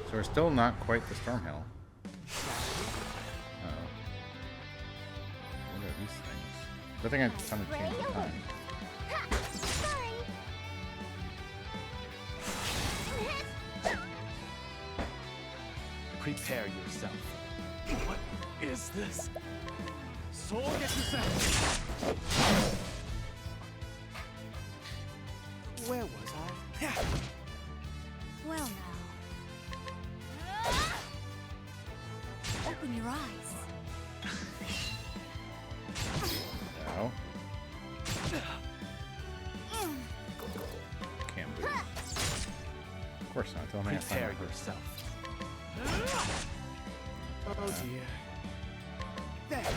So we're still not quite the storm hill. Uh-oh. What are these things? Good thing I kind of changed the time. Prepare yourself. What is this? Where was I? Well now. Open your eyes. No. Can't move. Of course not. Don't have Prepare time. yourself. Oh dear. There.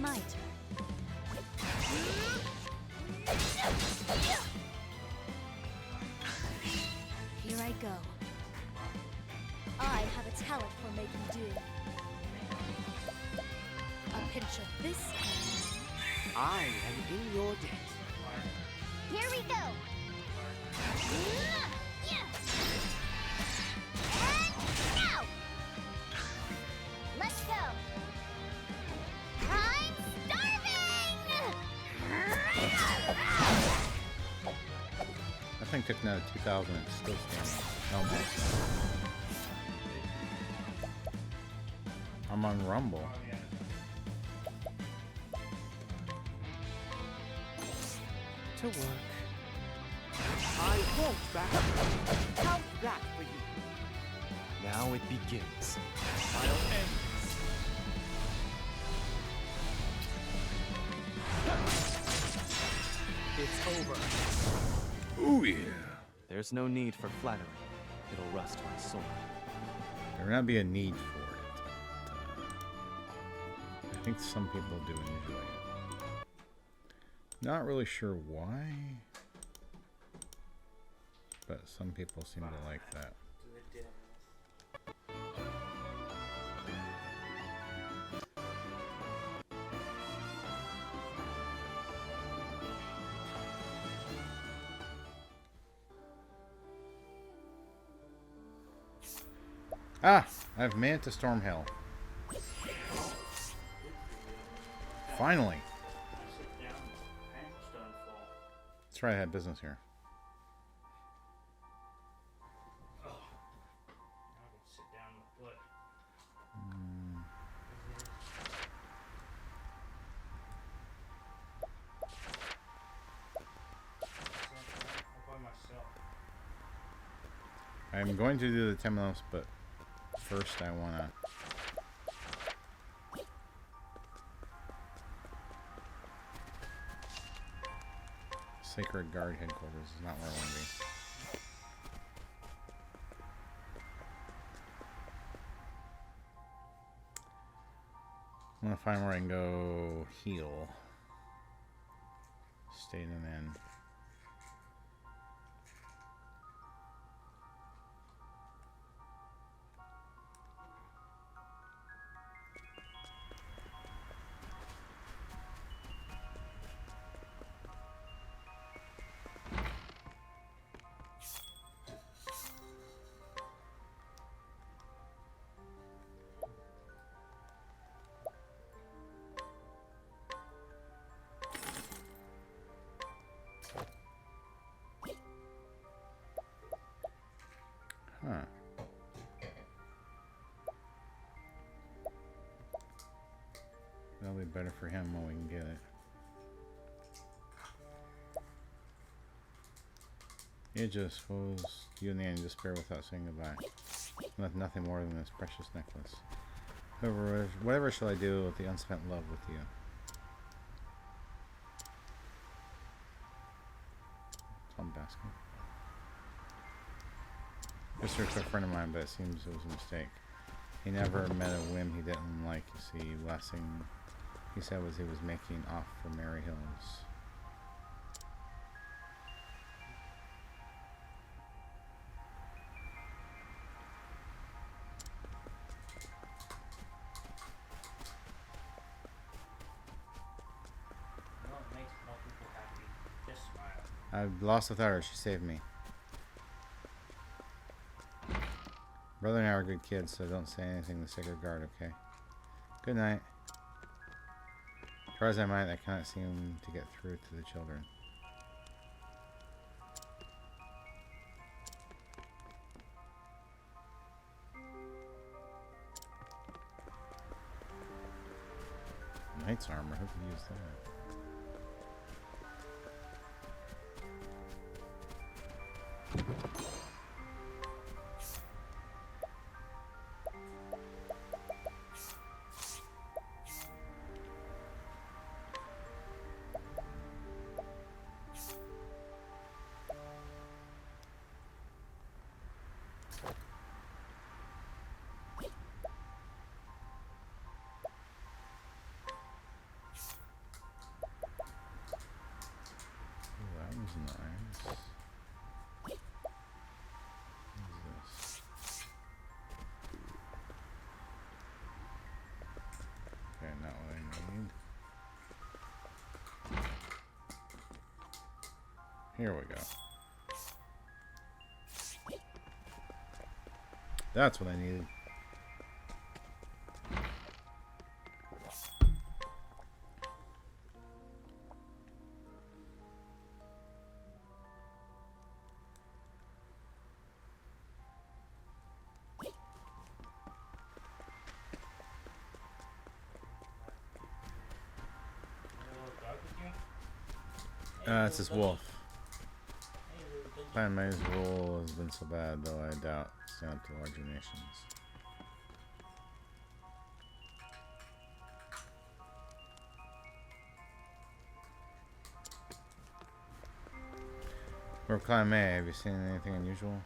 My turn. Here I go. I have a talent for making do. A pinch of this. I am in your debt. Here we go. And now. Let's go. I'm starving. That thing took another 2,000 and it's still standing. Almost. I'm on Rumble. To work. I won't back. How's that for you? Now it begins. I'll end this. It's over. Ooh yeah. There's no need for flattery. It'll rust my sword. There may not be a need for it. But, I think some people do enjoy it. Not really sure why, but some people seem to like that. Ah! I've made it to Storm Hill. Finally! That's right, I had business here. I'm going to do the 10 minutes, but first I want to... Sacred Guard headquarters is not where I want to be. I want to find where I can go heal. Stay in an inn. Huh. That'll be better for him when we can get it. You just suppose you and the end despair without saying goodbye. With nothing more than this precious necklace. Whatever shall I do with the unspent love with you? Tom basket. This was a friend of mine, but it seems it was a mistake. He never met a whim he didn't like, you see. Last thing he said was he was making off for Merry Hills. I've lost without her. She saved me. Brother and I are good kids, so don't say anything to the Sacred Guard, okay? Good night. Try as I might, I cannot seem to get through to the children. Knight's armor, who could use that? Nice. What is this? Okay, not what I need. Here we go. That's what I needed. It's this wolf. Clan May's rule has been so bad, though I doubt it's down to larger nations. Or Clan May, have you seen anything unusual?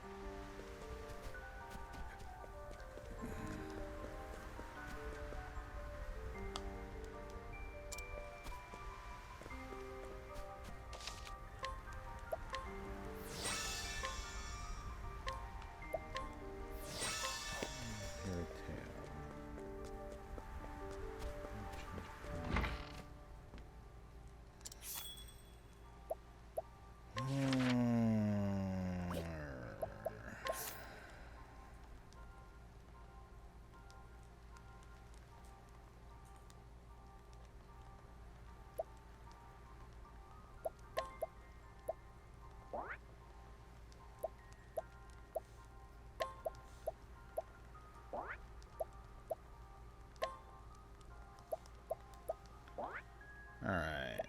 Alright.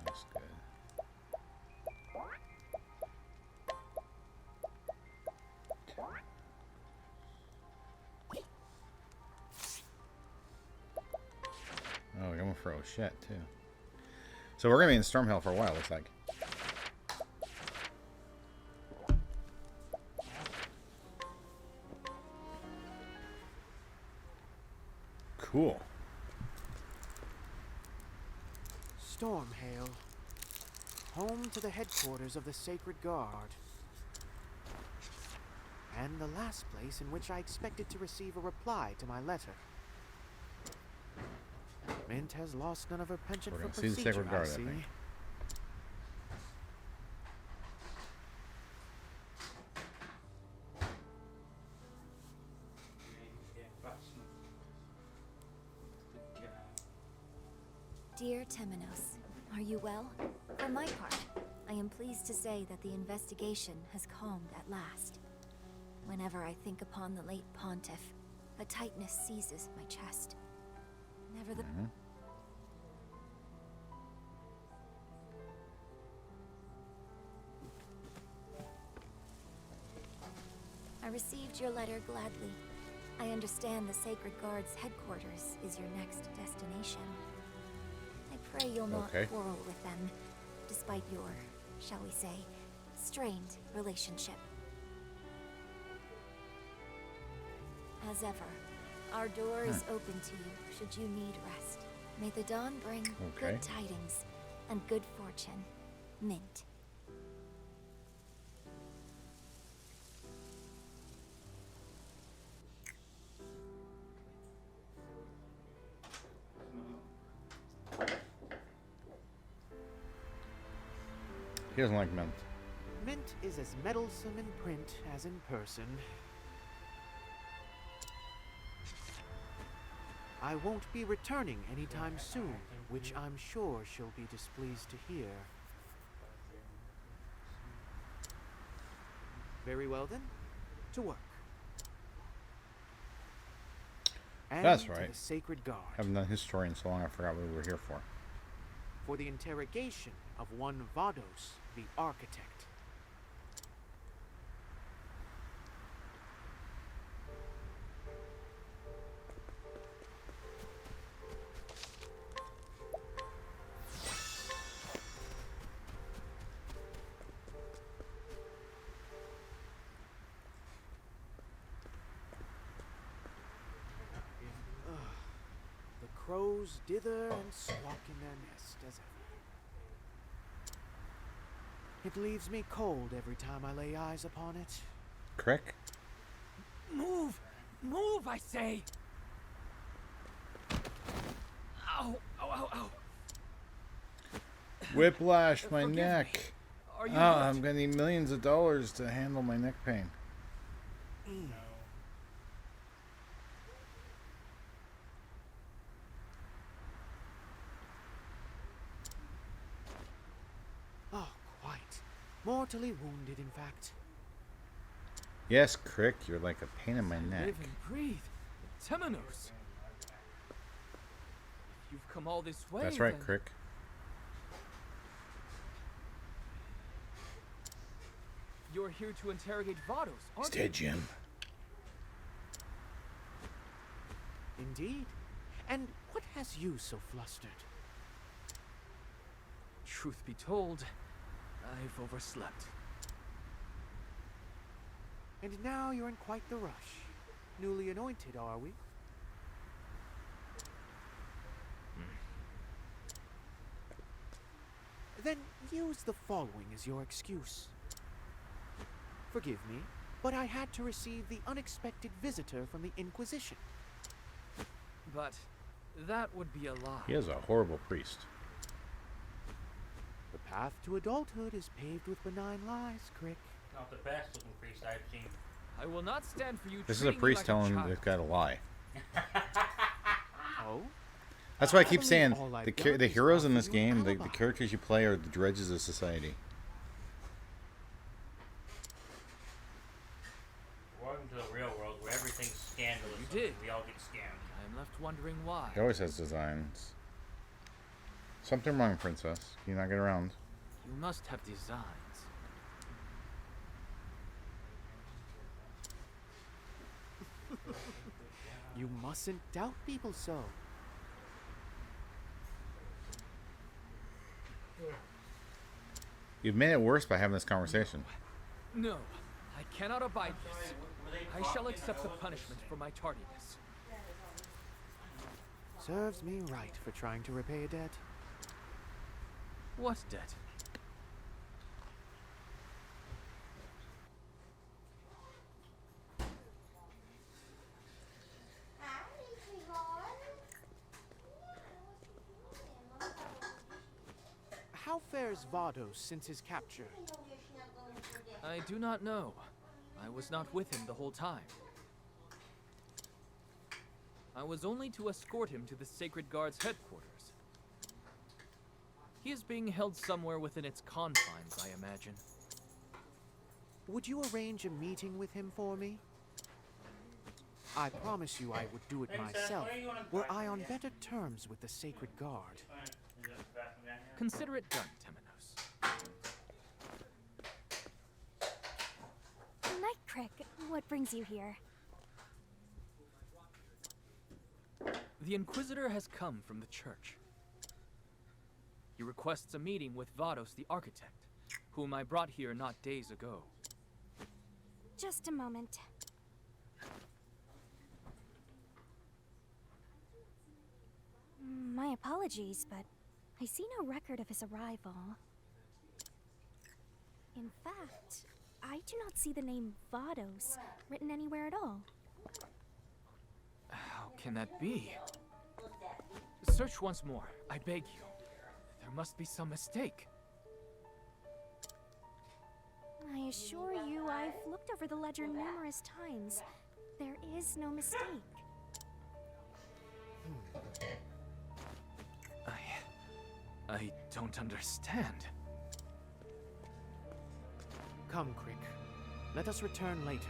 That's good. Oh, we're going for shit too. So we're gonna be in Stormhill for a while, looks like. Cool. Stormhill, home to the headquarters of the Sacred Guard, and the last place in which I expected to receive a reply to my letter. Mint has lost none of her penchant We're for gonna see the procedure, Sacred Guard, I I see. think. Dear Temenos, are you well? For my part, I am pleased to say that the investigation has calmed at last. Whenever I think upon the late pontiff, a tightness seizes my chest. I received your letter gladly. I understand the Sacred Guard's headquarters is your next destination. I pray you'll not quarrel with them, despite your, shall we say, strained relationship. As ever, our door is open to you should you need rest. May the dawn bring good tidings and good fortune. Mint. He doesn't like Mint. Mint is as meddlesome in print as in person. I won't be returning anytime soon, which I'm sure she'll be displeased to hear. Very well then, to work. And That's to right. the Sacred Guard. Haven't done historian so long I forgot what we were here for. For the interrogation of one Vados, the architect. The crows dither and squawk in their nest as ever. It leaves me cold every time I lay eyes upon it. Crick? Move! Move, I say! Ow! Ow, ow, ow! Whiplash, my Forgive neck. me. Are you Oh, hurt? I'm gonna need millions of dollars to handle my neck pain. Oh, quite. Mortally wounded, in fact. Yes, Crick, you're like a pain in my neck. Live and breathe. Temenos. If you've come all this way, That's right, then Crick. you're here to interrogate Vados, He's aren't dead, you? Jim. Indeed. And what has you so flustered? Truth be told, I've overslept. And now you're in quite the rush. Newly anointed, are we? Then use the following as your excuse. Forgive me, but I had to receive the unexpected visitor from the Inquisition. But that would be a lie. He is a horrible priest. The path to adulthood is paved with benign lies, Crick. Not the best looking priest I've seen. I will not stand for you. This is a treating me priest like telling child. this guy to lie. Oh? That's why I keep believe saying all I've the done the is heroes in offer this you game, an the alibi. characters you play are the dregs of society. Welcome to the real world where everything's scandalous. You did. We all get scammed. I am left wondering why. He always has designs. Something wrong, princess. Can you not get around? You must have designs. You mustn't doubt people so. You've made it worse by having this conversation. No, I cannot abide this. I shall accept the punishment for my tardiness. Serves me right for trying to repay a debt. What debt? How fares Vados since his capture? I do not know. I was not with him the whole time. I was only to escort him to the Sacred Guard's headquarters. He is being held somewhere within its confines, I imagine. Would you arrange a meeting with him for me? I promise you I would do it myself, were I on better terms with the Sacred Guard. Consider it done, Temenos. Night Crick, what brings you here? The Inquisitor has come from the church. He requests a meeting with Vados the architect, whom I brought here not days ago. Just a moment. My apologies, but I see no record of his arrival. In fact, I do not see the name Vados written anywhere at all. How can that be? Search once more, I beg you. There must be some mistake. I assure you, I've looked over the ledger numerous times. There is no mistake. I don't understand. Come, Crick. Let us return later.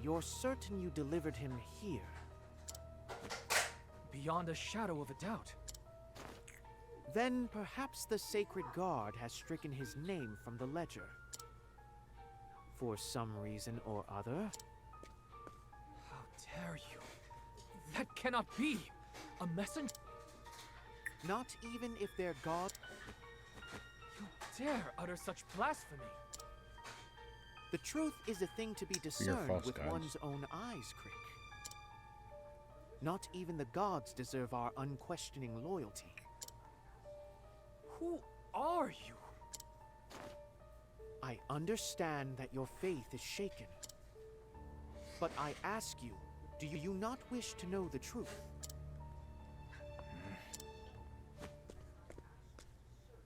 You're certain you delivered him here? Beyond a shadow of a doubt. Then perhaps the Sacred Guard has stricken his name from the ledger. For some reason or other. How dare you? That cannot be! A messenger? Not even if their god... You dare utter such blasphemy! The truth is a thing to be discerned with one's own eyes, Crick. Not even the gods deserve our unquestioning loyalty. Who are you? I understand that your faith is shaken. But I ask you, do you not wish to know the truth?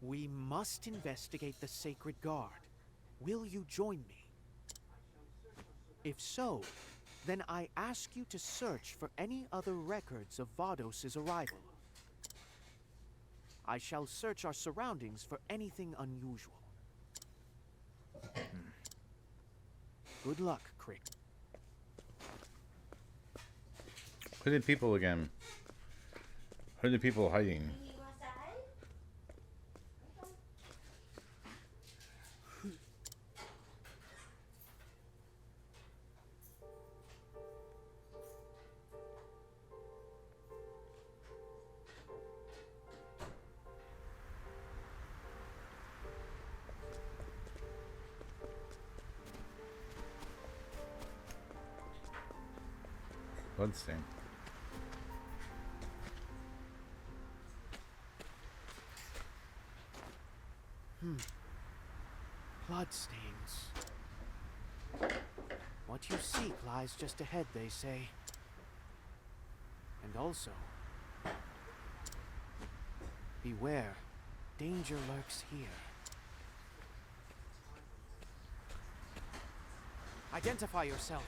We must investigate the Sacred Guard. Will you join me? If so, then I ask you to search for any other records of Vados' arrival. I shall search our surroundings for anything unusual. Good luck, Crick. Hooded people again. Hooded people hiding. Bloodstain. Bloodstains. What you seek lies just ahead, they say. And also, beware, danger lurks here. Identify yourself.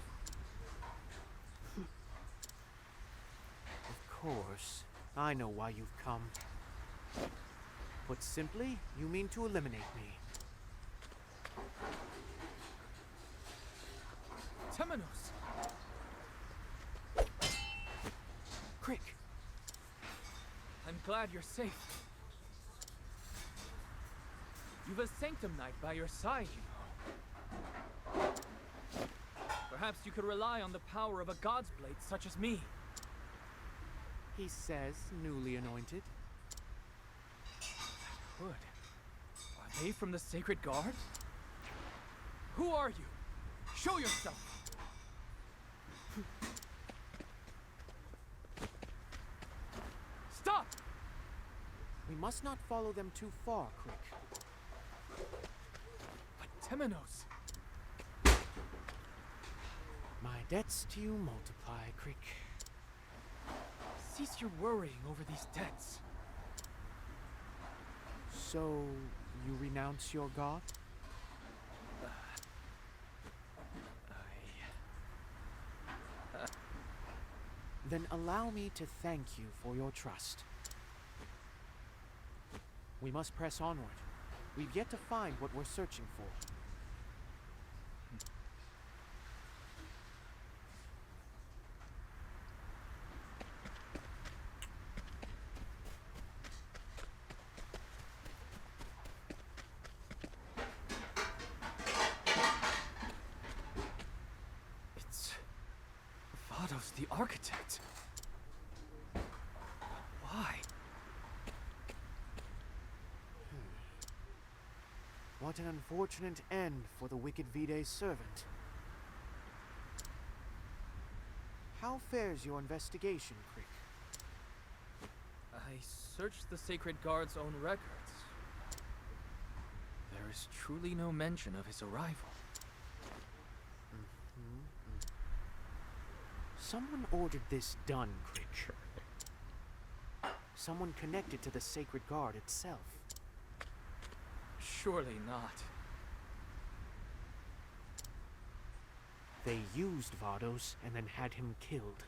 Of course, I know why you've come. Put simply, you mean to eliminate me. Temenos! Crick! I'm glad you're safe. You've a Sanctum Knight by your side, you know. Perhaps you could rely on the power of a God's Blade such as me. He says, newly anointed. Hood. Are they from the Sacred Guard? Who are you? Show yourself! Stop! We must not follow them too far, Crick. But Temenos! My debts to you multiply, Crick. Cease your worrying over these debts. So, you renounce your god? Then allow me to thank you for your trust. We must press onward. We've yet to find what we're searching for. It's Vados the Architect. But why? What an unfortunate end for the wicked Vide's servant. How fares your investigation, Crick? I searched the Sacred Guard's own records. There is truly no mention of his arrival. Someone ordered this done, Crick. Someone connected to the Sacred Guard itself. Surely not. They used Vados and then had him killed.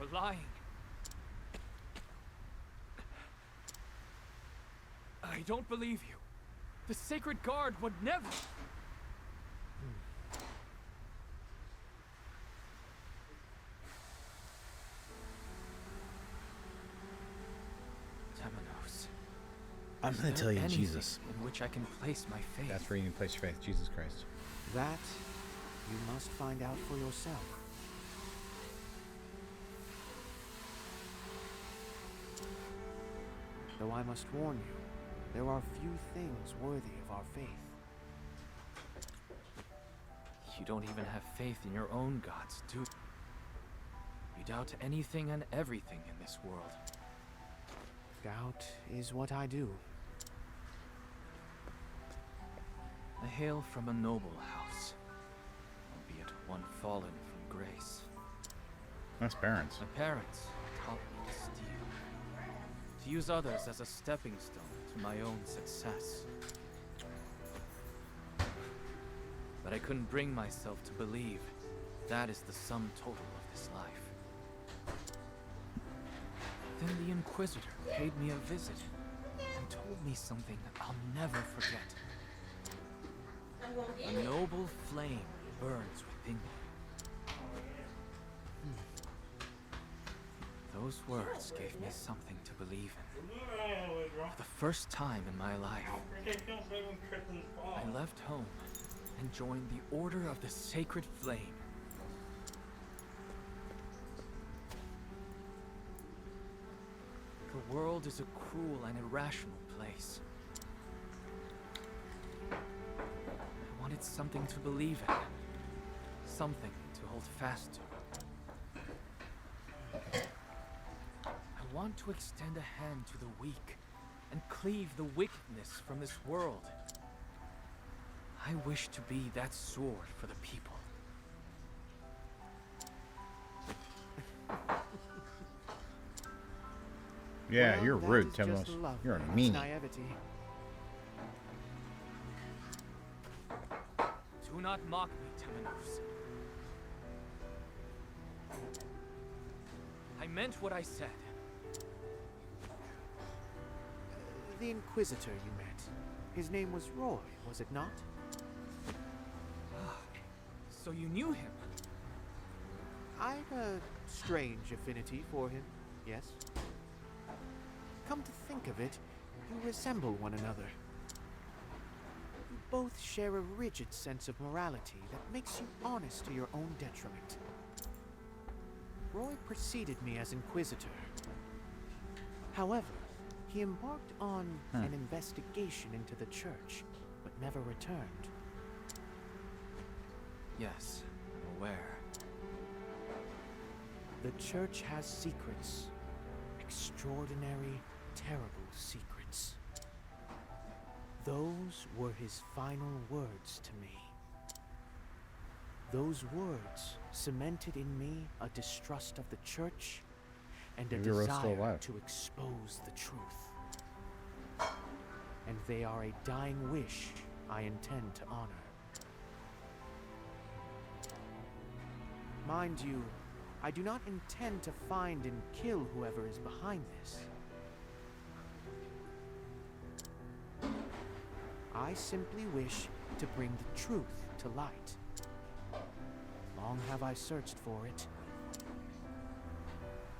You're lying. I don't believe you. The Sacred Guard would never... Temenos. I'm gonna tell you Jesus. In which I can place my faith. That's where you can place your faith, Jesus Christ. That you must find out for yourself. Though I must warn you, there are few things worthy of our faith. You don't even have faith in your own gods, do you? You doubt anything and everything in this world. Doubt is what I do. I hail from a noble house, albeit one fallen from grace. Nice parents. My parents taught me to steal, to use others as a stepping stone to my own success. But I couldn't bring myself to believe that is the sum total of this life. Then the Inquisitor paid me a visit and told me something I'll never forget. A noble flame burns within me. Those words gave me something to believe in. For the first time in my life, I left home and joined the Order of the Sacred Flame. The world is a cruel and irrational place. I wanted something to believe in, something to hold fast to. I want to extend a hand to the weak and cleave the wickedness from this world. I wish to be that sword for the people. Yeah, Well, you're that rude, is just Temenos. lovely, You're a its meanie. naivety. Do not mock me, Temenos. I meant what I said. The Inquisitor you met. His name was Roy, was it not? So you knew him? I'd a strange affinity for him, yes. Come to think of it, you resemble one another. You both share a rigid sense of morality that makes you honest to your own detriment. Roy preceded me as Inquisitor. However, he embarked on an investigation into the church, but never returned. Yes, I'm aware. The church has secrets. Extraordinary, terrible secrets. Those were his final words to me. Those words cemented in me a distrust of the church and a Maybe Roy's still desire alive. to expose the truth. And they are a dying wish I intend to honor. Mind you, I do not intend to find and kill whoever is behind this. I simply wish to bring the truth to light. Long have I searched for it,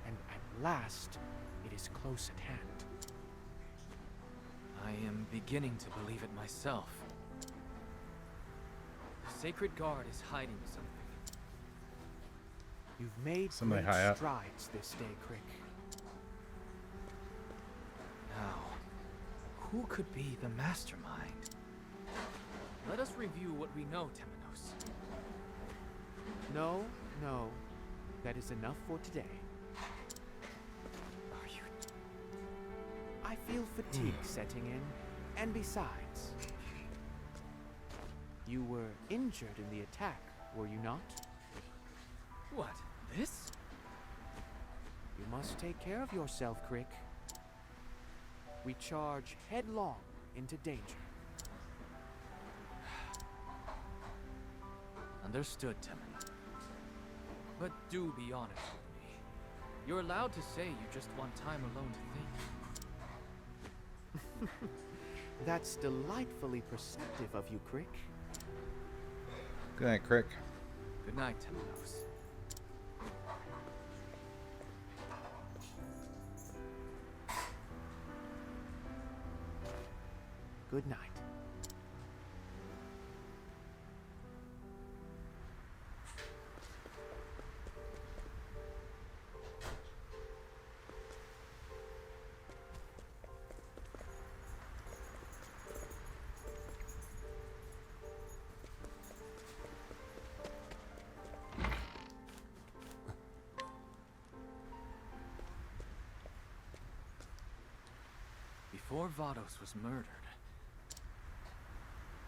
and at last it is close at hand. I am beginning to believe it myself. The Sacred Guard is hiding something. You've made Somebody great high up. strides this day, Crick. Now, who could be the mastermind? Let us review what we know, Temenos. No, no. That is enough for today. Are you... I feel fatigue setting in, and besides... You were injured in the attack, were you not? What? This? You must take care of yourself, Crick. We charge headlong into danger. Understood, Temen. But do be honest with me. You're allowed to say you just want time alone to think. That's delightfully perceptive of you, Crick. Good night, Crick. Good night, Temenos. Good night. Before Vados was murdered,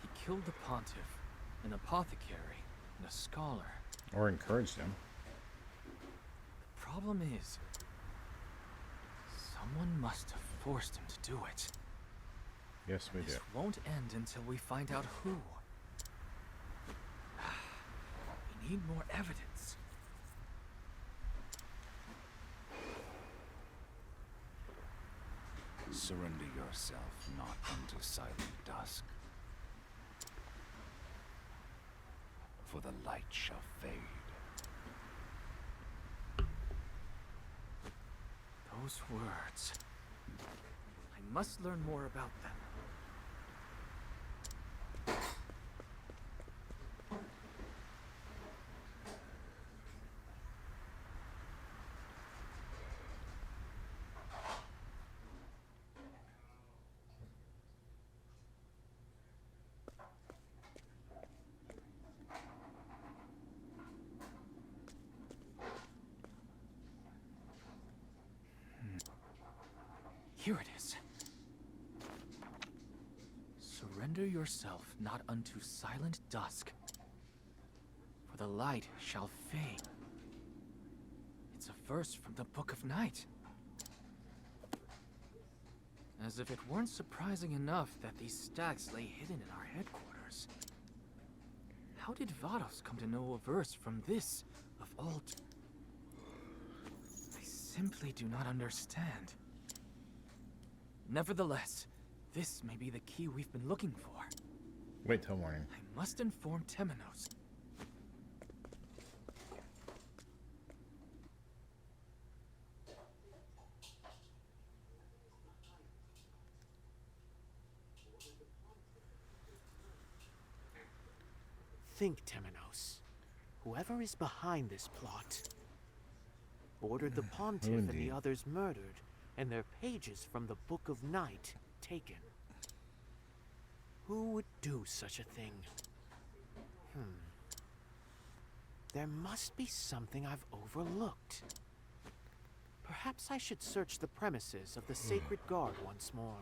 he killed the pontiff, an apothecary, and a scholar. Or encouraged him. The problem is, someone must have forced him to do it. Yes, we do. This won't end until we find out who. We need more evidence. Surrender yourself not unto silent dusk, for the light shall fade. Those words. I must learn more about them. Here it is. Surrender yourself not unto silent dusk, for the light shall fade. It's a verse from the Book of Night. As if it weren't surprising enough that these stacks lay hidden in our headquarters. How did Vados come to know a verse from this, of all I simply do not understand. Nevertheless, this may be the key we've been looking for. Wait till morning. I must inform Temenos. Think, Temenos. Whoever is behind this plot ordered the pontiff and the indeed? others murdered, and their pages from the Book of Night taken. Who would do such a thing? There must be something I've overlooked. Perhaps I should search the premises of the Sacred Guard once more.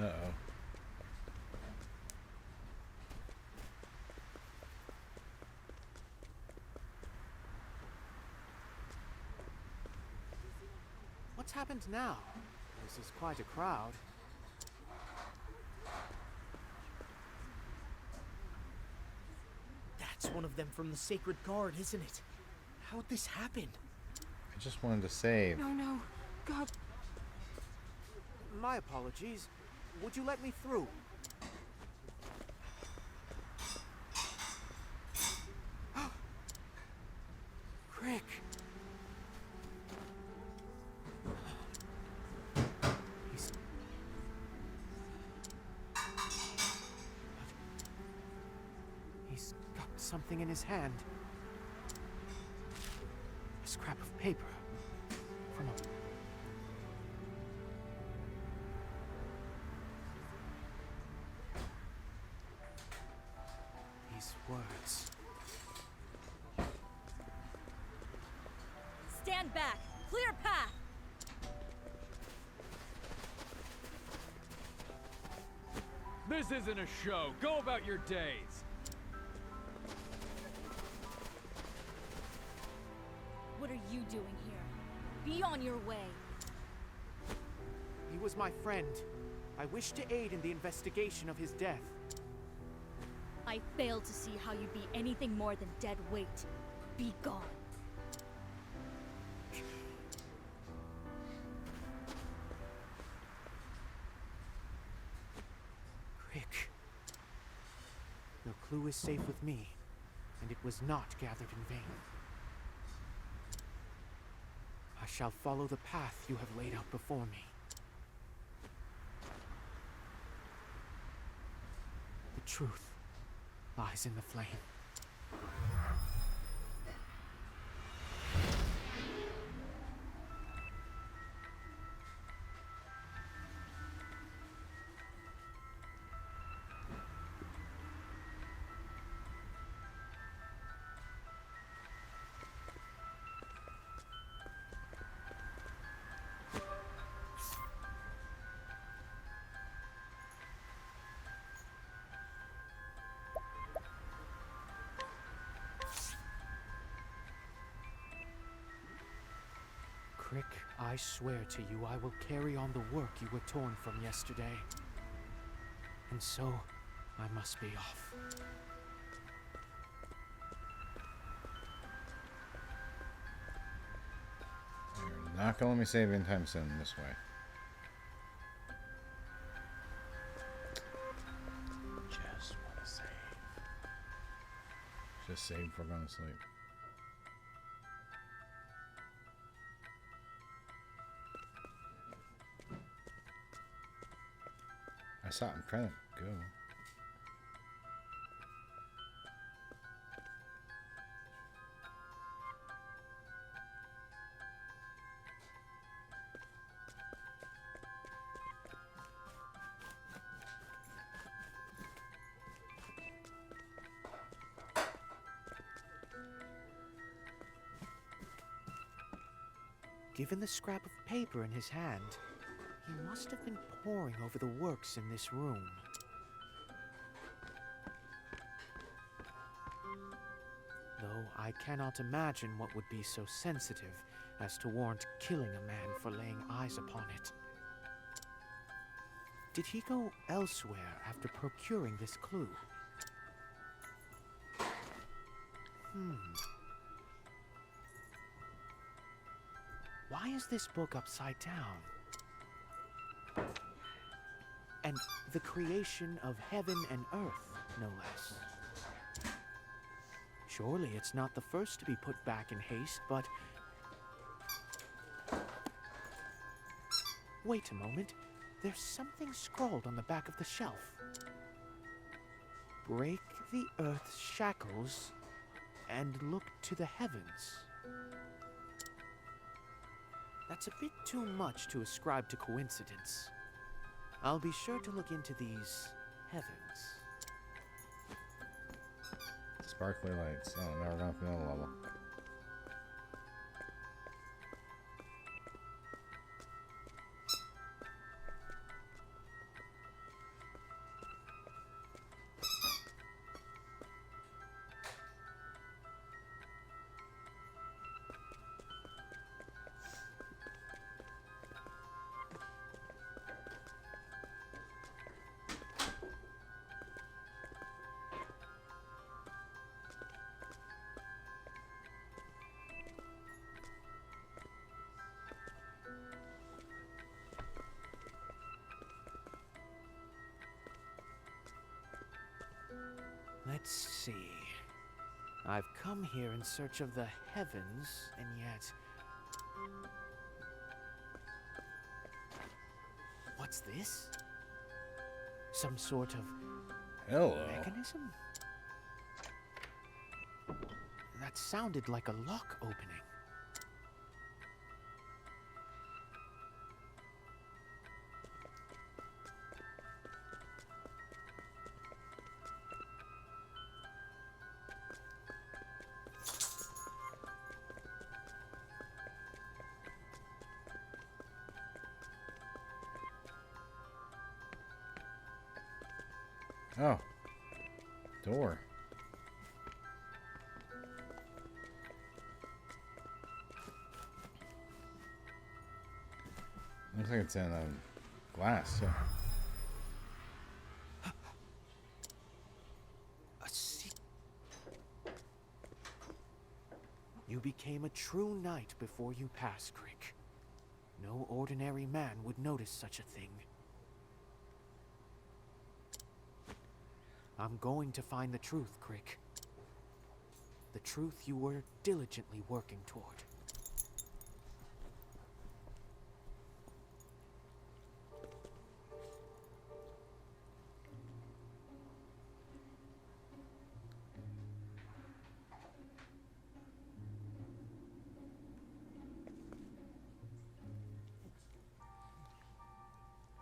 Uh-oh. What's happened now? This is quite a crowd. That's one of them from the Sacred Guard, isn't it? How'd this happen? I just wanted to save. No. God. My apologies. Would you let me through? Crick! He's got something in his hand. A scrap of paper. From Stand back! Clear path! This isn't a show. Go about your days. What are you doing here? Be on your way. He was my friend. I wish to aid in the investigation of his death. I fail to see how you'd be anything more than dead weight. Be gone. Crick. Your clue is safe with me, and it was not gathered in vain. I shall follow the path you have laid out before me. The truth lies in the flame. Crick, I swear to you I will carry on the work you were torn from yesterday. And so, I must be off. You're not gonna let me save anytime soon this way. Just want to save. Just save if we're going to sleep. I saw him trying to go. Given the scrap of paper in his hand, he must have been poring over the works in this room. Though I cannot imagine what would be so sensitive as to warrant killing a man for laying eyes upon it. Did he go elsewhere after procuring this clue? Why is this book upside down? And the creation of heaven and earth, no less. Surely it's not the first to be put back in haste, but... Wait a moment. There's something scrawled on the back of the shelf. Break the earth's shackles and look to the heavens. That's a bit too much to ascribe to coincidence. I'll be sure to look into these heavens. Sparkly lights. Oh, now we're going to another level. Let's see. I've come here in search of the heavens, and yet... What's this? Some sort of... Hello. mechanism? That sounded like a lock opening. Oh. Door. Looks like it's in glass, yeah. You became a true knight before you passed, Crick. No ordinary man would notice such a thing. I'm going to find the truth, Crick. The truth you were diligently working toward.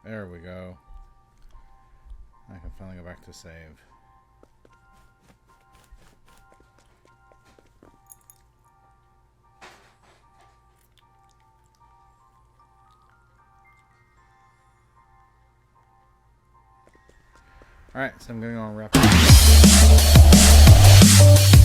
There we go. I can finally go back to save. Alright, so I'm going to wrap it up.